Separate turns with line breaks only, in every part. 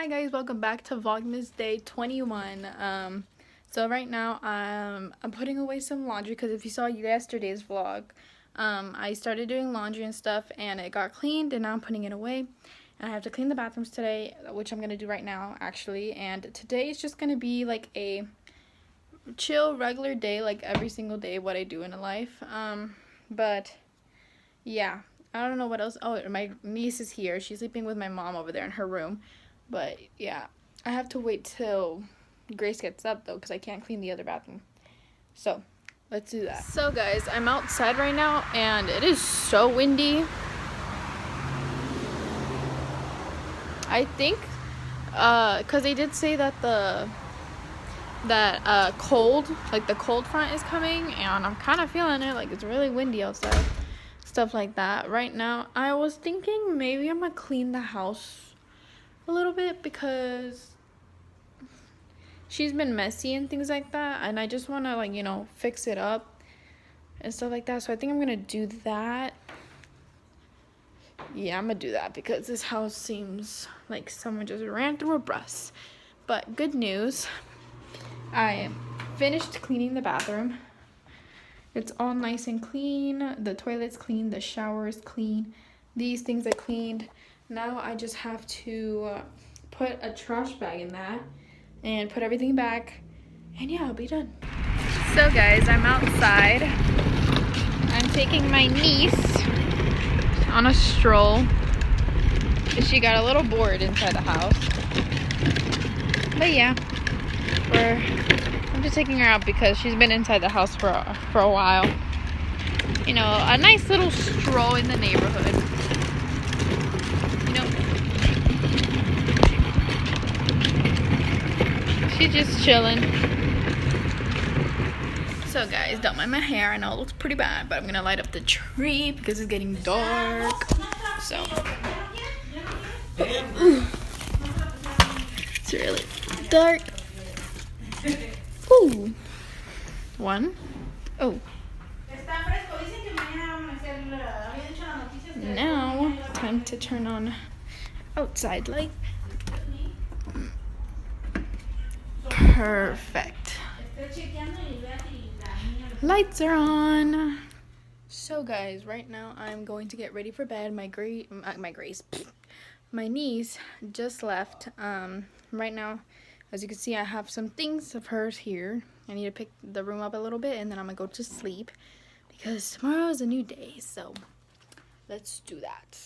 Hi guys, welcome back to Vlogmas Day 21. So right now I'm putting away some laundry because if you saw yesterday's vlog, I started doing laundry and stuff and it got cleaned and now I'm putting it away. And I have to clean the bathrooms today, which I'm going to do right now actually. And today is just going to be like a chill regular day, like every single day what I do in life. But yeah, I don't know what else. Oh, my niece is here. She's sleeping with my mom over there in her room. But yeah, I have to wait till Grace gets up though because I can't clean the other bathroom. So let's do that. So guys, I'm outside right now and it is so windy. I think because they did say that the cold front is coming, and I'm kind of feeling it. Like it's really windy outside, stuff like that. Right now I was thinking maybe I'm gonna clean the house a little bit because she's been messy and things like that, and I just want to, like, you know, fix it up and stuff like that. So I think I'm gonna do that. Yeah, I'm gonna do that because this house seems like someone just ran through a bus. But good news, I finished cleaning the bathroom. It's all nice and clean. The toilet's clean, the shower's clean, these things are cleaned. Now I just have to put a trash bag in that and put everything back, and yeah, I'll be done. So guys, I'm outside. I'm taking my niece on a stroll because she got a little bored inside the house. But yeah, I'm just taking her out because she's been inside the house for a while. You know, a nice little stroll in the neighborhood. You know, she's just chilling. So guys, don't mind my hair. I know it looks pretty bad, but I'm gonna light up the tree because it's getting dark. So it's really dark. Ooh. One. Oh. Now, time to turn on outside light. Perfect. Lights are on. So guys, right now I'm going to get ready for bed. My niece just left. Right now, as you can see, I have some things of hers here. I need to pick the room up a little bit and then I'm gonna go to sleep because tomorrow is a new day. So let's do that.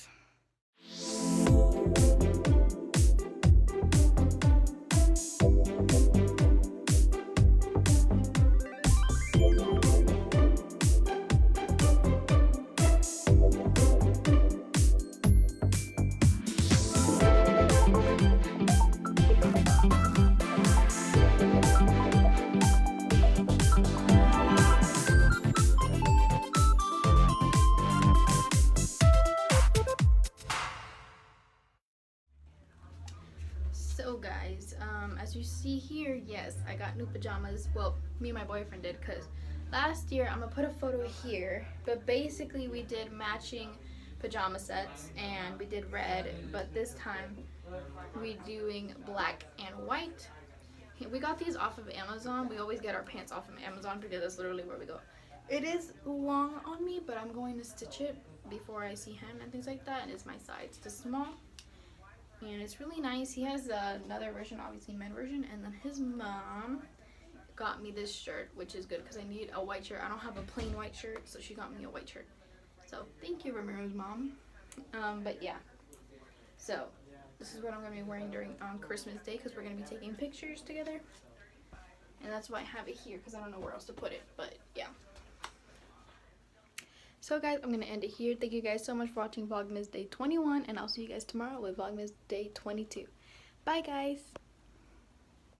So guys, as you see here, yes, I got new pajamas. Well, me and my boyfriend did, because last year, I'm gonna put a photo here, but basically we did matching pajama sets and we did red, but this time we doing black and white. We got these off of Amazon. We always get our pants off of Amazon because that's literally where we go. It is long on me, but I'm going to stitch it before I see him and things like that, and it's my size to small. And it's really nice. He has another version, obviously men's version, and then his mom got me this shirt, which is good because I need a white shirt. I don't have a plain white shirt, so she got me a white shirt. So thank you, Ramiro's mom. But yeah, so this is what I'm gonna be wearing on Christmas Day because we're gonna be taking pictures together, and that's why I have it here because I don't know where else to put it. But yeah. So guys, I'm going to end it here. Thank you guys so much for watching Vlogmas Day 21, and I'll see you guys tomorrow with Vlogmas Day 22. Bye guys!